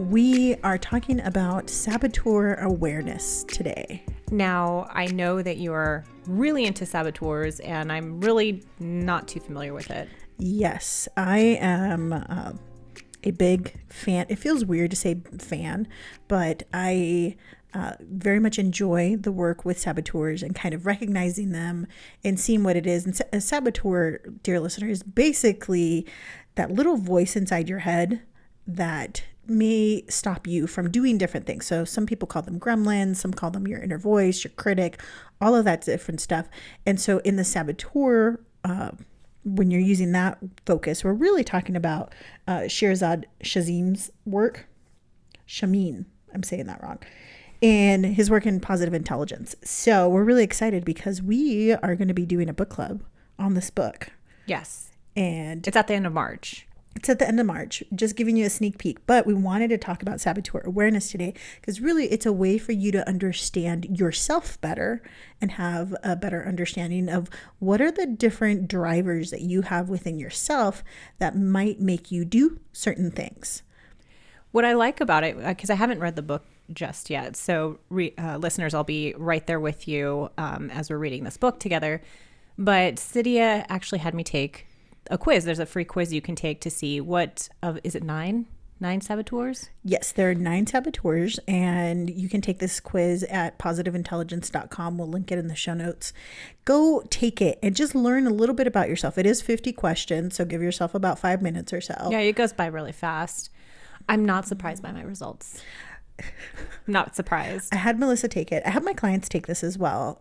We are talking about saboteur awareness today. Now, I know that you are really into saboteurs, and I'm really not too familiar with it. Yes, I am a big fan. It feels weird to say fan, but I very much enjoy the work with saboteurs and kind of recognizing them and seeing what it is. And a saboteur, dear listener, is basically that little voice inside your head that may stop you from doing different things. So some people call them gremlins, some call them your inner voice, your critic, all of that different stuff. And so in the saboteur, when you're using that focus, we're really talking about Shirzad Shazim's work. Shamin, I'm saying that wrong. And his work in positive intelligence. So we're really excited because we are going to be doing a book club on this book. Yes. And it's at the end of March. It's at the end of March, just giving you a sneak peek. But we wanted to talk about saboteur awareness today because really it's a way for you to understand yourself better and have a better understanding of what are the different drivers that you have within yourself that might make you do certain things. What I like about it, because I haven't read the book just yet, so listeners, I'll be right there with you as we're reading this book together. But Cydia actually had me take a quiz. There's a free quiz you can take to see is it nine saboteurs? Yes, there are 9 saboteurs, and you can take this quiz at positiveintelligence.com. We'll link it in the show notes. Go take it and just learn a little bit about yourself. It is 50 questions, so give yourself about 5 minutes or so. Yeah, it goes by really fast. I'm not surprised by my results. Not surprised. I had Melissa take it. I have my clients take this as well.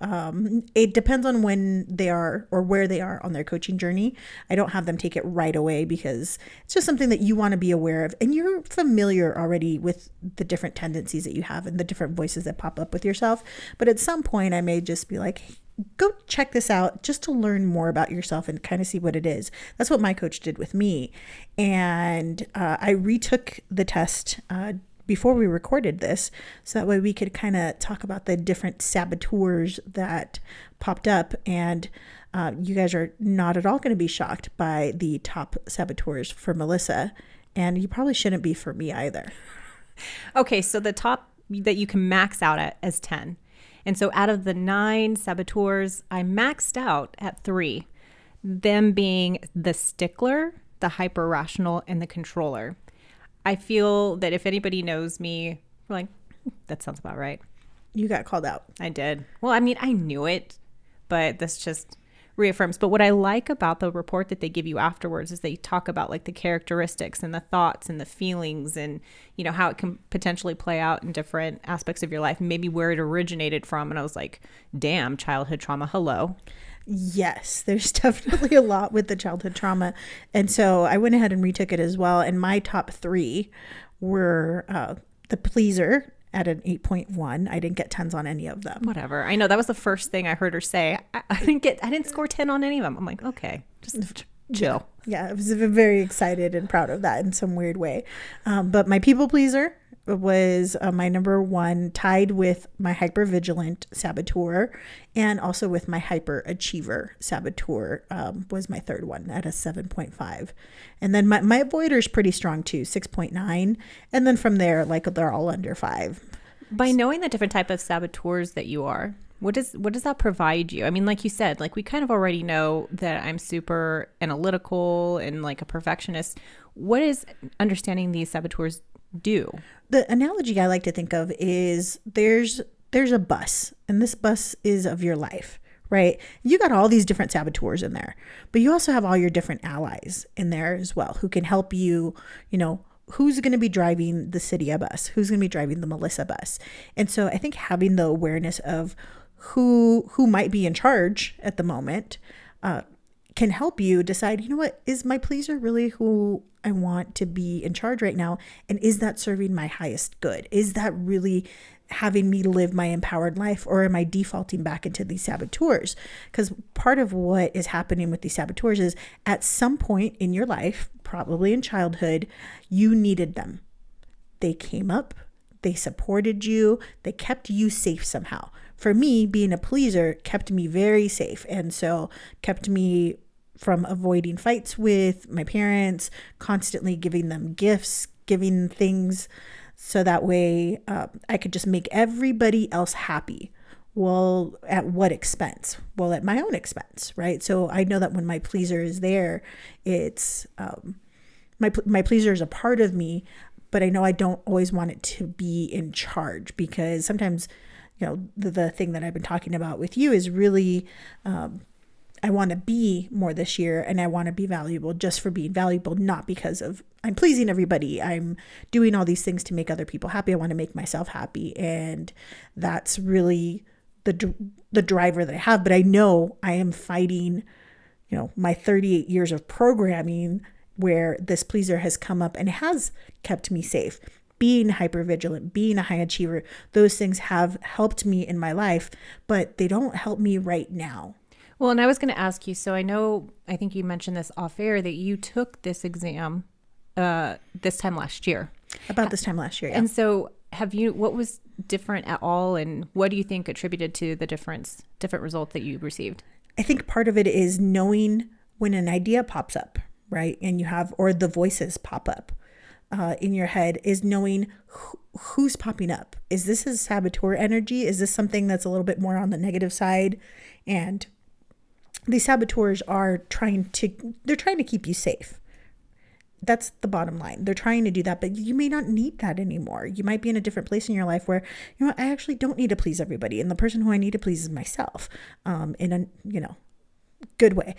It depends on when they are or where they are on their coaching journey. I don't have them take it right away because it's just something that you want to be aware of. And you're familiar already with the different tendencies that you have and the different voices that pop up with yourself. But at some point, I may just be like, hey, go check this out just to learn more about yourself and kind of see what it is. That's what my coach did with me. And I retook the test before we recorded this, so that way we could kind of talk about the different saboteurs that popped up. And you guys are not at all going to be shocked by the top saboteurs for Melissa. And you probably shouldn't be for me either. Okay, so the top that you can max out at is 10. And so out of the 9 saboteurs, I maxed out at 3, them being the stickler, the hyper-rational, and the controller. I feel that if anybody knows me, we're like, that sounds about right. You got called out. I did. Well, I mean, I knew it, but this just reaffirms. But what I like about the report that they give you afterwards is they talk about like the characteristics and the thoughts and the feelings and, you know, how it can potentially play out in different aspects of your life, maybe where it originated from. And I was like, damn, childhood trauma. Hello. Yes, there's definitely a lot with the childhood trauma. And so I went ahead and retook it as well. And my top 3 were the pleaser at an 8.1. I didn't get 10s on any of them. Whatever. I know that was the first thing I heard her say. I didn't score 10 on any of them. I'm like, okay, just chill. Yeah, I was very excited and proud of that in some weird way. But my people pleaser was my number 1, tied with my hypervigilant saboteur, and also with my hyperachiever saboteur was my 3rd one at a 7.5. And then my avoider is pretty strong too, 6.9. And then from there, like they're all under 5. By knowing the different type of saboteurs that you are, what does that provide you? I mean, like you said, like we kind of already know that I'm super analytical and like a perfectionist. What is understanding these saboteurs do? The analogy I like to think of is there's a bus, and this bus is of your life, right? You got all these different saboteurs in there, but you also have all your different allies in there as well who can help you, you know, who's going to be driving the Cydia bus, who's going to be driving the Melissa bus. And so I think having the awareness of who might be in charge at the moment can help you decide, you know what, is my pleaser really who I want to be in charge right now? And is that serving my highest good? Is that really having me live my empowered life, or am I defaulting back into these saboteurs? Because part of what is happening with these saboteurs is at some point in your life, probably in childhood, you needed them. They came up, they supported you, they kept you safe somehow. For me, being a pleaser kept me very safe, and so kept me from avoiding fights with my parents, constantly giving them gifts, giving things so that way I could just make everybody else happy. Well, at what expense? Well, at my own expense, right? So I know that when my pleaser is there, it's my pleaser is a part of me, but I know I don't always want it to be in charge, because sometimes, the thing that I've been talking about with you is really, I want to be more this year, and I want to be valuable just for being valuable, not because of I'm pleasing everybody. I'm doing all these things to make other people happy. I want to make myself happy. And that's really the driver that I have. But I know I am fighting, my 38 years of programming where this pleaser has come up and has kept me safe. Being hypervigilant, being a high achiever, those things have helped me in my life, but they don't help me right now. Well, and I was going to ask you, so I think you mentioned this off air, that you took this exam this time last year. About this time last year, yeah. And so what was different at all, and what do you think attributed to the different results that you received? I think part of it is knowing when an idea pops up, right? And or the voices pop up in your head, is knowing who's popping up. Is this a saboteur energy? Is this something that's a little bit more on the negative side? And these saboteurs are trying to keep you safe. That's the bottom line. They're trying to do that, but you may not need that anymore. You might be in a different place in your life where, I actually don't need to please everybody. And the person who I need to please is myself, in a, good way.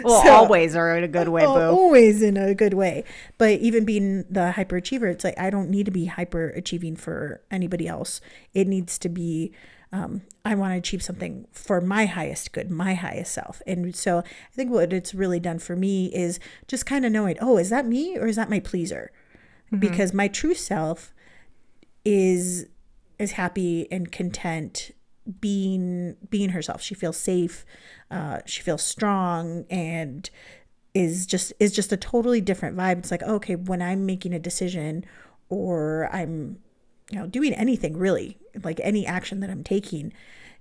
Well, so, always are in a good way, boo. Always in a good way. But even being the hyperachiever, it's like, I don't need to be hyper achieving for anybody else. It needs to be, I want to achieve something for my highest good, my highest self. And so I think what it's really done for me is just kind of knowing, is that me or is that my pleaser? Mm-hmm. Because my true self is happy and content being herself. She feels safe. She feels strong, and is just a totally different vibe. It's like, okay, when I'm making a decision, or I'm, doing anything really, like any action that I'm taking,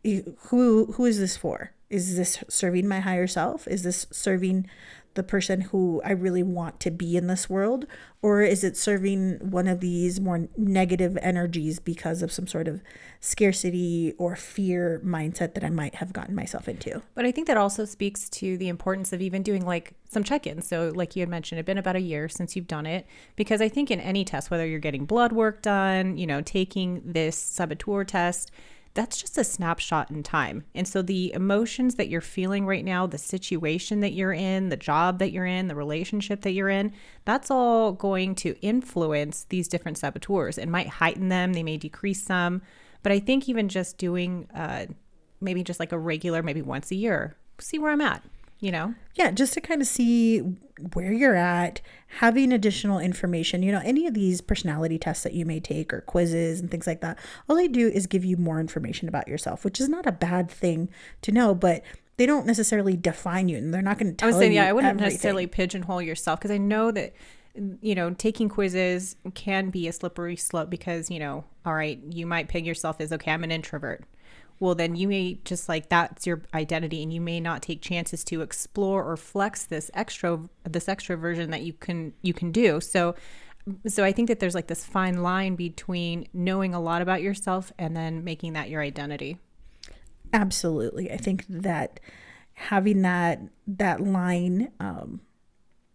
who is this for? Is this serving my higher self? Is this serving the person who I really want to be in this world? Or is it serving one of these more negative energies because of some sort of scarcity or fear mindset that I might have gotten myself into? But I think that also speaks to the importance of even doing like some check-ins. So like you had mentioned, it's been about a year since you've done it, because I think in any test, whether you're getting blood work done, taking this Saboteur test, that's just a snapshot in time. And so the emotions that you're feeling right now, the situation that you're in, the job that you're in, the relationship that you're in, that's all going to influence these different saboteurs. It might heighten them, they may decrease some. But I think even just doing maybe just like a regular, maybe once a year, see where I'm at. Yeah, just to kind of see where you're at, having additional information. Any of these personality tests that you may take, or quizzes and things like that, all they do is give you more information about yourself, which is not a bad thing to know, but they don't necessarily define you, and they're not going to tell you everything. I wouldn't necessarily pigeonhole yourself, because I know that taking quizzes can be a slippery slope, because all right, you might peg yourself as, okay, I'm an introvert. Well, then you may just like, that's your identity, and you may not take chances to explore or flex this extra version that you can do. So I think that there's like this fine line between knowing a lot about yourself and then making that your identity. Absolutely. I think that having that line,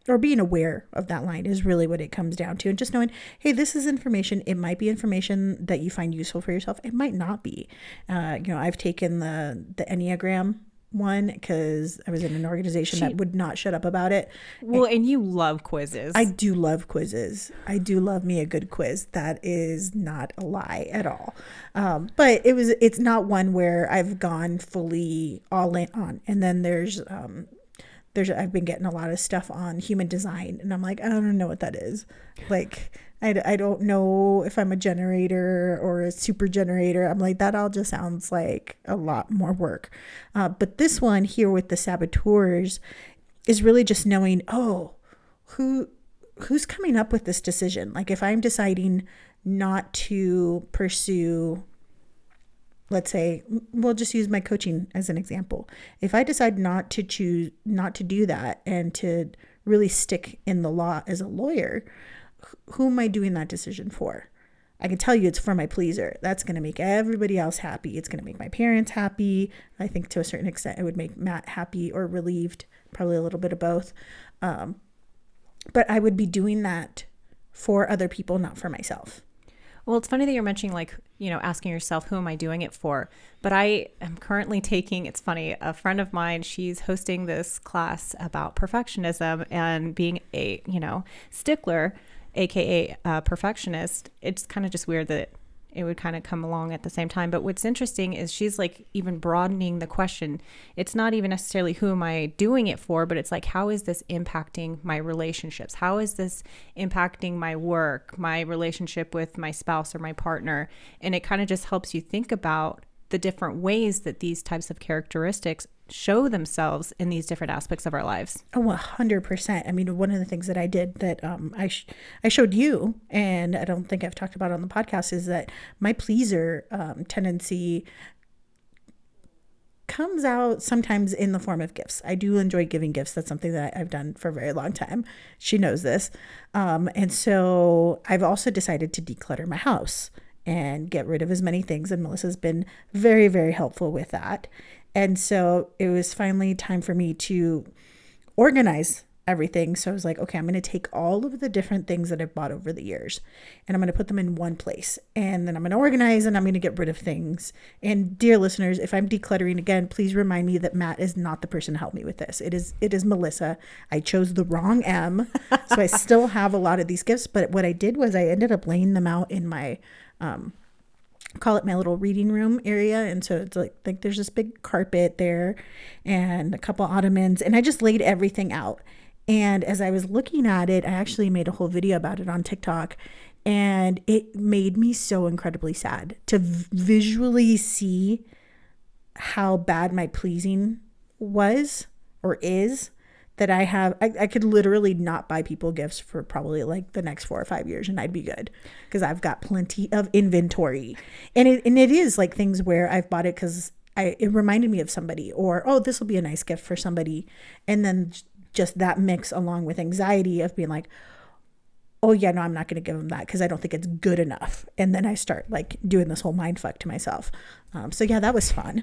or being aware of that line, is really what it comes down to. And just knowing, hey, this is information. It might be information that you find useful for yourself. It might not be. I've taken the Enneagram one because I was in an organization that would not shut up about it. Well, and you love quizzes. I do love quizzes. I do love me a good quiz. That is not a lie at all. But it's not one where I've gone fully all in on. And then I've been getting a lot of stuff on human design, and I'm like, I don't know what that is. Like, I don't know if I'm a generator or a super generator. I'm like, that all just sounds like a lot more work. But this one here with the saboteurs is really just knowing, who's coming up with this decision? Like, if I'm deciding not to pursue, let's say, we'll just use my coaching as an example. If I decide not to do that and to really stick in the law as a lawyer, who am I doing that decision for? I can tell you it's for my pleaser. That's going to make everybody else happy. It's going to make my parents happy. I think to a certain extent it would make Matt happy or relieved, probably a little bit of both. But I would be doing that for other people, not for myself. Well, it's funny that you're mentioning, like, asking yourself, who am I doing it for? But I am currently taking, it's funny, a friend of mine, she's hosting this class about perfectionism and being a, stickler, AKA perfectionist. It's kind of just weird that it would kind of come along at the same time. But what's interesting is she's like even broadening the question. It's not even necessarily who am I doing it for, but it's like, how is this impacting my relationships? How is this impacting my work, my relationship with my spouse or my partner? And it kind of just helps you think about the different ways that these types of characteristics show themselves in these different aspects of our lives. Oh, 100%. I mean, one of the things that I did that I showed you, and I don't think I've talked about on the podcast, is that my pleaser tendency comes out sometimes in the form of gifts. I do enjoy giving gifts. That's something that I've done for a very long time. She knows this. And so I've also decided to declutter my house and get rid of as many things. And Melissa's been very, very helpful with that. And so it was finally time for me to organize everything. So I was like, okay, I'm going to take all of the different things that I've bought over the years and I'm going to put them in one place. And then I'm going to organize and I'm going to get rid of things. And dear listeners, if I'm decluttering again, please remind me that Matt is not the person to help me with this. It is Melissa. I chose the wrong M. So I still have a lot of these gifts. But what I did was I ended up laying them out in my call it my little reading room area. And so it's like there's this big carpet there and a couple ottomans, and I just laid everything out. And as I was looking at it, I actually made a whole video about it on TikTok, and it made me so incredibly sad to visually see how bad my pleasing was or is, that I could literally not buy people gifts for probably like the next 4 or 5 years and I'd be good, because I've got plenty of inventory. And it is like things where I've bought it because it reminded me of somebody, or, oh, this will be a nice gift for somebody. And then just that mix along with anxiety of being like, oh yeah, no, I'm not going to give them that because I don't think it's good enough. And then I start like doing this whole mind fuck to myself. So yeah, that was fun.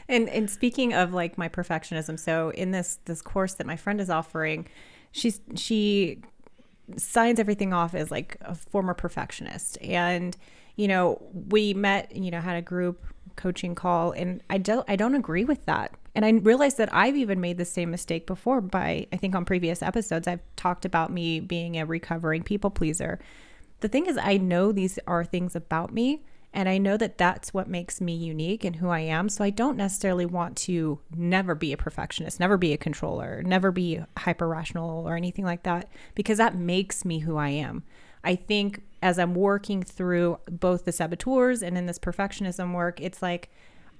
And speaking of like my perfectionism, so in this course that my friend is offering, she signs everything off as like a former perfectionist. And, we met, had a group coaching call, and I don't agree with that. And I realized that I've even made the same mistake before I think on previous episodes, I've talked about me being a recovering people pleaser. The thing is, I know these are things about me, and I know that that's what makes me unique and who I am. So I don't necessarily want to never be a perfectionist, never be a controller, never be hyper rational or anything like that, because that makes me who I am. I think as I'm working through both the saboteurs and in this perfectionism work, it's like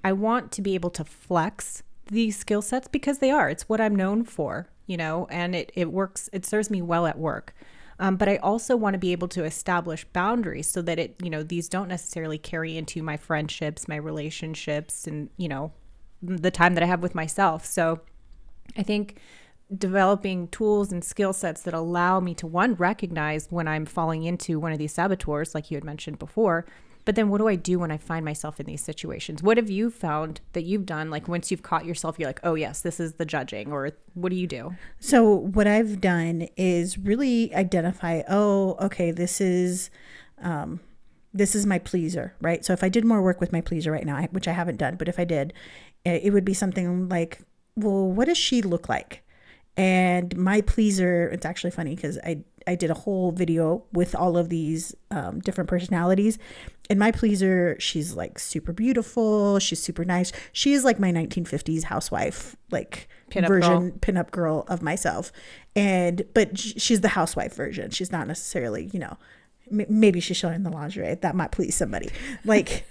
I want to be able to flex these skill sets because it's what I'm known for, and it works. It serves me well at work. But I also want to be able to establish boundaries so that these don't necessarily carry into my friendships, my relationships, and, the time that I have with myself. So I think developing tools and skill sets that allow me to, one, recognize when I'm falling into one of these saboteurs, like you had mentioned before, but then what do I do when I find myself in these situations? What have you found that you've done? Like once you've caught yourself, you're like, oh yes, this is the judging, or what do you do? So what I've done is really identify, oh, okay, this is my pleaser, right? So if I did more work with my pleaser right now, which I haven't done, but if I did, it would be something like, well, what does she look like? And my pleaser, it's actually funny because I did a whole video with all of these different personalities. And my pleaser, she's like super beautiful. She's super nice. She is like my 1950s housewife, like pinup girl of myself. But she's the housewife version. She's not necessarily, maybe she's showing the lingerie. That might please somebody. Like,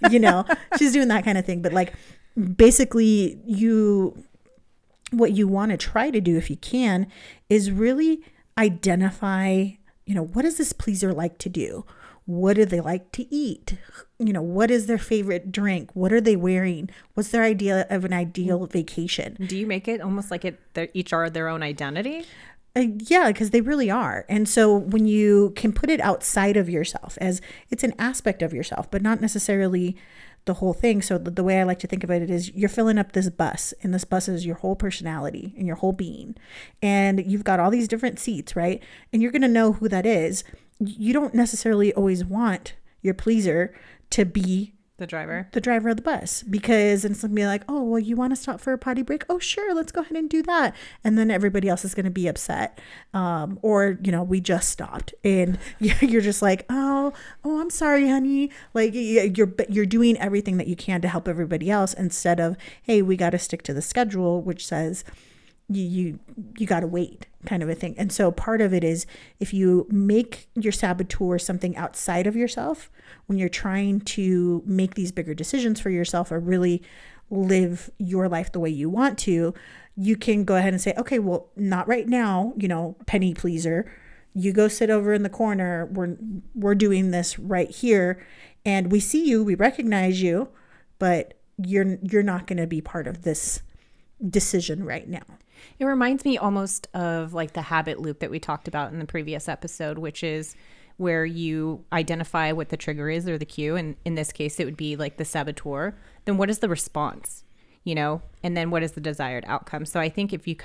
she's doing that kind of thing. But like, basically what you want to try to do if you can is really identify, what does this pleaser like to do? What do they like to eat? What is their favorite drink? What are they wearing? What's their idea of an ideal vacation? Do you make it almost like they each are their own identity? Yeah, because they really are. And so when you can put it outside of yourself, as it's an aspect of yourself, but not necessarily the whole thing. So the way I like to think about it is you're filling up this bus, and this bus is your whole personality and your whole being. And you've got all these different seats, right? And you're going to know who that is. You don't necessarily always want your pleaser to be The driver. the driver of the bus, because it's going to be like, oh, well, you want to stop for a potty break? Oh, sure, let's go ahead and do that. And then everybody else is going to be upset. Or, we just stopped and you're just like, oh, I'm sorry, honey. Like you're doing everything that you can to help everybody else, instead of, hey, we got to stick to the schedule, which says you got to wait, kind of a thing. And so part of it is, if you make your saboteur something outside of yourself, when you're trying to make these bigger decisions for yourself or really live your life the way you want to, you can go ahead and say, okay, well, not right now, penny pleaser. You go sit over in the corner. We're doing this right here, and we see you, we recognize you, but you're not going to be part of this decision right now. It reminds me almost of like the habit loop that we talked about in the previous episode, which is where you identify what the trigger is or the cue. And in this case, it would be like the saboteur. Then what is the response, and then what is the desired outcome? So I think if you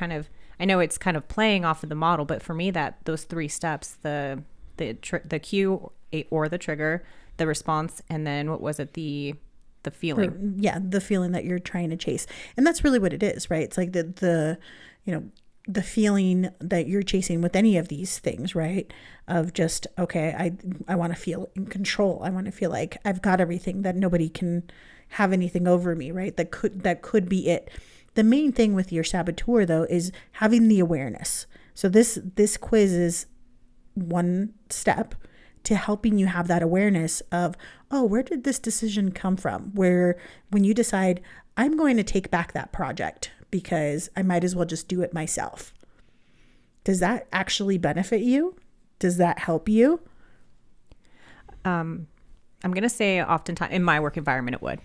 I know it's kind of playing off of the model, but for me, that those 3 steps, the cue or the trigger, the response, and then what was it? The feeling. The feeling that you're trying to chase. And that's really what it is, right? It's like the feeling that you're chasing with any of these things, right? Of just, okay, I want to feel in control. I want to feel like I've got everything, that nobody can have anything over me, right? That could be it. The main thing with your saboteur, though, is having the awareness. So this quiz is one step to helping you have that awareness of, oh, where did this decision come from? Where when you decide, I'm going to take back that project because I might as well just do it myself. Does that actually benefit you? Does that help you? I'm going to say oftentimes in my work environment, it would.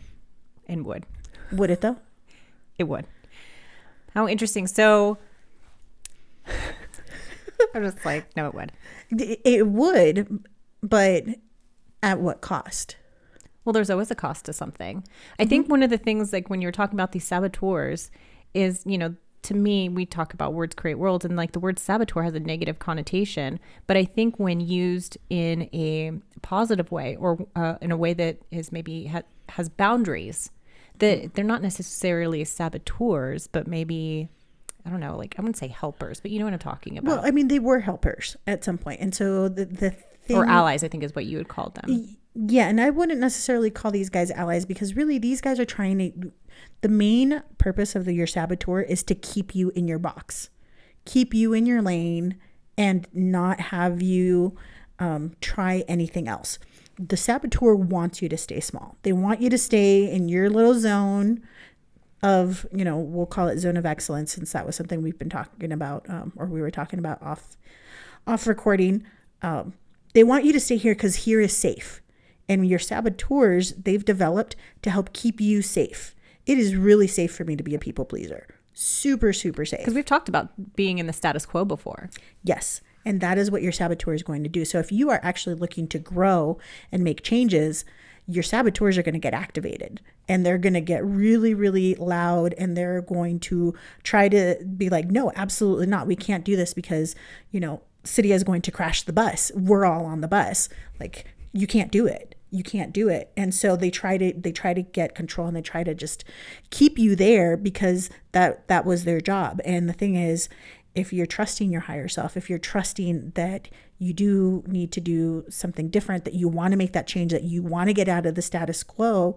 And would. Would it though? It would. How interesting. So I'm just like, no, it would. It would, but at what cost? Well, there's always a cost to something. I think one of the things, like when you're talking about these saboteurs, is, to me, we talk about words create worlds, and like the word saboteur has a negative connotation. But I think when used in a positive way, or in a way that is maybe has boundaries, that they're not necessarily saboteurs, but maybe, I don't know, like I wouldn't say helpers, but you know what I'm talking about. Well, I mean, they were helpers at some point. And so the thing, or allies, I think is what you would call them. Yeah. And I wouldn't necessarily call these guys allies, because really these guys are trying to, the main purpose of your saboteur is to keep you in your box, keep you in your lane, and not have you try anything else. The saboteur wants you to stay small. They want you to stay in your little zone of, we'll call it zone of excellence, since that was something we've been talking about, or we were talking about off recording. They want you to stay here because here is safe. And your saboteurs, they've developed to help keep you safe. It is really safe for me to be a people pleaser. Super, super safe. Because we've talked about being in the status quo before. Yes. And that is what your saboteur is going to do. So if you are actually looking to grow and make changes, your saboteurs are going to get activated, and they're going to get really, really loud, and they're going to try to be like, no, absolutely not. We can't do this because, Cydia is going to crash the bus. We're all on the bus. Like, you can't do it. You can't do it. And so they try to get control, and they try to just keep you there because that was their job. And the thing is, if you're trusting your higher self, if you're trusting that you do need to do something different, that you want to make that change, that you want to get out of the status quo,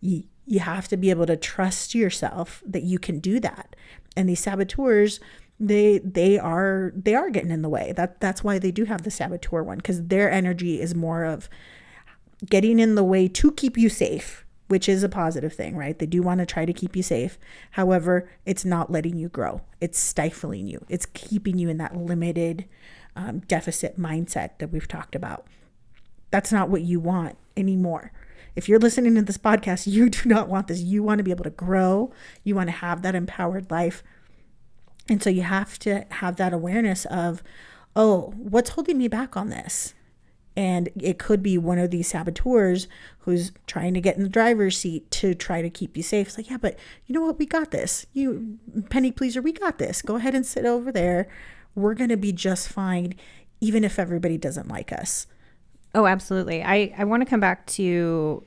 you have to be able to trust yourself that you can do that. And these saboteurs, they are getting in the way. That's why they do have the saboteur one, because their energy is more of getting in the way to keep you safe, which is a positive thing, right? They do want to try to keep you safe. However, it's not letting you grow. It's stifling you. It's keeping you in that limited deficit mindset that we've talked about. That's not what you want anymore. If you're listening to this podcast, you do not want this. You want to be able to grow. You want to have that empowered life. And so you have to have that awareness of, oh, what's holding me back on this? And it could be one of these saboteurs who's trying to get in the driver's seat to try to keep you safe. It's like, yeah, but you know what? We got this. You penny pleaser, we got this. Go ahead and sit over there. We're going to be just fine, even if everybody doesn't like us. Oh, absolutely. I want to come back to,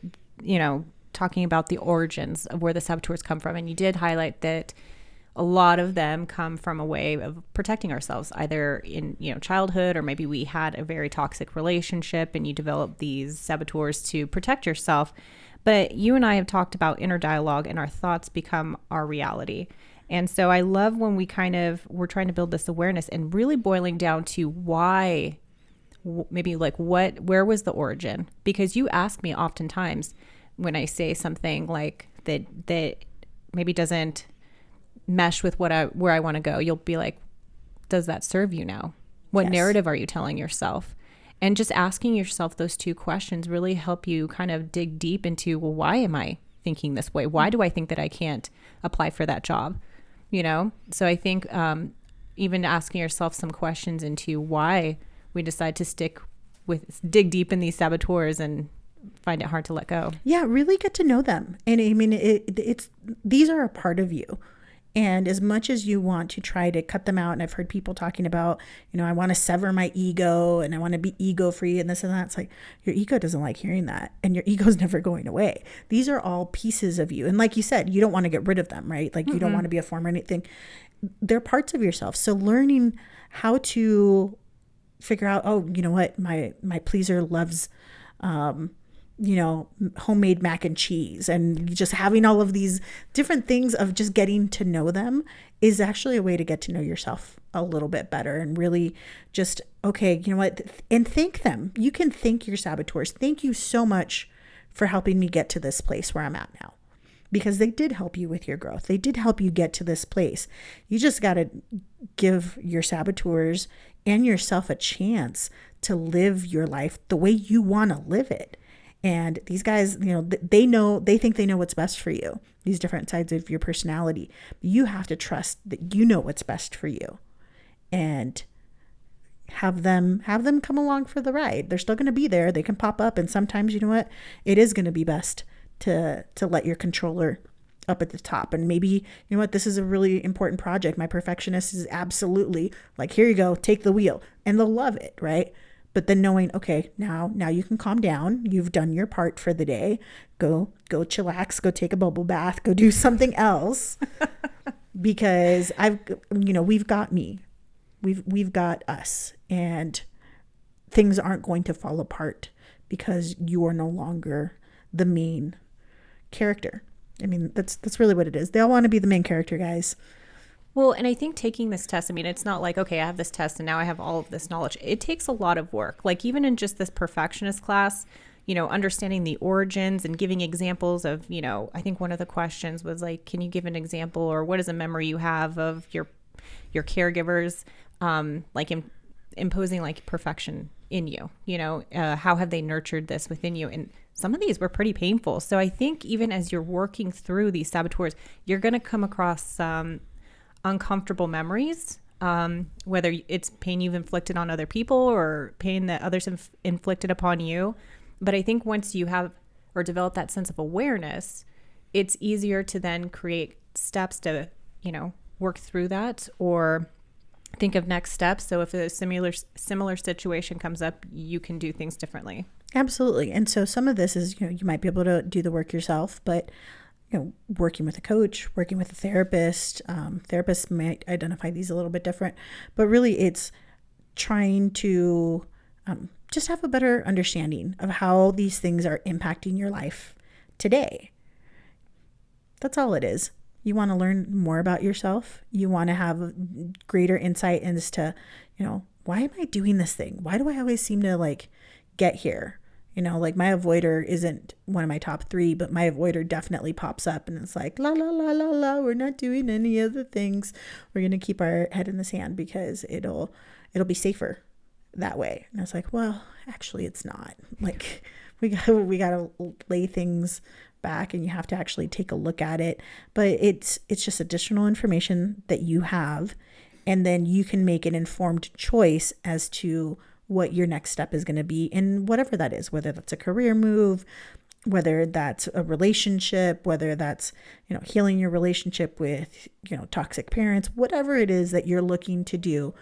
talking about the origins of where the saboteurs come from. And you did highlight that a lot of them come from a way of protecting ourselves, either in, childhood, or maybe we had a very toxic relationship and you develop these saboteurs to protect yourself. But you and I have talked about inner dialogue, and our thoughts become our reality. And so I love when we're trying to build this awareness and really boiling down to why, maybe like where was the origin? Because you ask me oftentimes when I say something like that maybe doesn't mesh with where I want to go, you'll be like, does that serve you now? What narrative are you telling yourself? And just asking yourself those two questions really help you kind of dig deep into, well, why am I thinking this way? Why do I think that I can't apply for that job? So I think even asking yourself some questions into why we decide to dig deep in these saboteurs and find it hard to let go. Yeah, really get to know them. And I mean, these are a part of you. And as much as you want to try to cut them out, and I've heard people talking about, I want to sever my ego and I want to be ego free and this and that. It's like, your ego doesn't like hearing that, and your ego's never going away. These are all pieces of you. And like you said, you don't want to get rid of them, right? Like you don't want to be a form or anything. They're parts of yourself. So learning how to figure out, oh, you know what, my pleaser loves, homemade mac and cheese, and just having all of these different things of just getting to know them is actually a way to get to know yourself a little bit better, and really just, okay, you know what, and thank them. You can thank your saboteurs. Thank you so much for helping me get to this place where I'm at now, because they did help you with your growth. They did help you get to this place. You just got to give your saboteurs and yourself a chance to live your life the way you want to live it. And these guys, they think they know what's best for you, these different sides of your personality. But you have to trust that you know what's best for you, and have them come along for the ride. They're still going to be there. They can pop up. And sometimes, you know what, it is going to be best to let your controller up at the top. And maybe, you know what, this is a really important project. My perfectionist is absolutely like, here you go, take the wheel. And they'll love it, right? But then knowing, okay, now you can calm down. You've done your part for the day. Go chillax, go take a bubble bath, go do something else. Because we've got me. We've got us, and things aren't going to fall apart because you are no longer the main character. I mean, that's really what it is. They all want to be the main character, guys. Well, and I think taking this test, I mean, it's not like, okay, I have this test and now I have all of this knowledge. It takes a lot of work. Like even in just this perfectionist class, understanding the origins and giving examples of, I think one of the questions was like, can you give an example, or what is a memory you have of your caregivers, imposing like perfection in you, how have they nurtured this within you? And some of these were pretty painful. So I think even as you're working through these saboteurs, you're going to come across some uncomfortable memories, whether it's pain you've inflicted on other people or pain that others have inflicted upon you. But I think once you have or develop that sense of awareness, it's easier to then create steps to, work through that or think of next steps. So if a similar situation comes up, you can do things differently. Absolutely. And so some of this is, you might be able to do the work yourself, but working with a coach, working with a therapist. Therapists might identify these a little bit different, but really it's trying to just have a better understanding of how these things are impacting your life today. That's all it is. You want to learn more about yourself. You want to have greater insight as to, why am I doing this thing? Why do I always seem to get here? Like my avoider isn't one of my top 3, but my avoider definitely pops up and it's like, la, la, la, la, la, we're not doing any of the things. We're going to keep our head in the sand because it'll be safer that way. And I was like, well, actually it's not. Like we got to lay things back and you have to actually take a look at it. But it's just additional information that you have, and then you can make an informed choice as to what your next step is going to be in whatever that is, whether that's a career move, whether that's a relationship, whether that's, healing your relationship with, toxic parents, whatever it is that you're looking to do,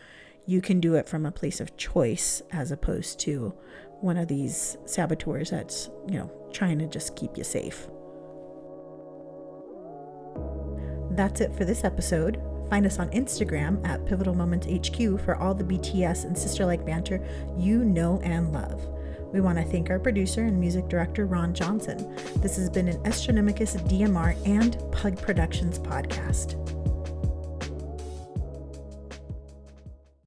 you can do it from a place of choice as opposed to one of these saboteurs that's, trying to just keep you safe. That's it for this episode. Find us on Instagram at Pivotal Moments HQ for all the BTS and sister-like banter you know and love. We want to thank our producer and music director, Ron Johnson. This has been an Astronomicus DMR and Pug Productions podcast.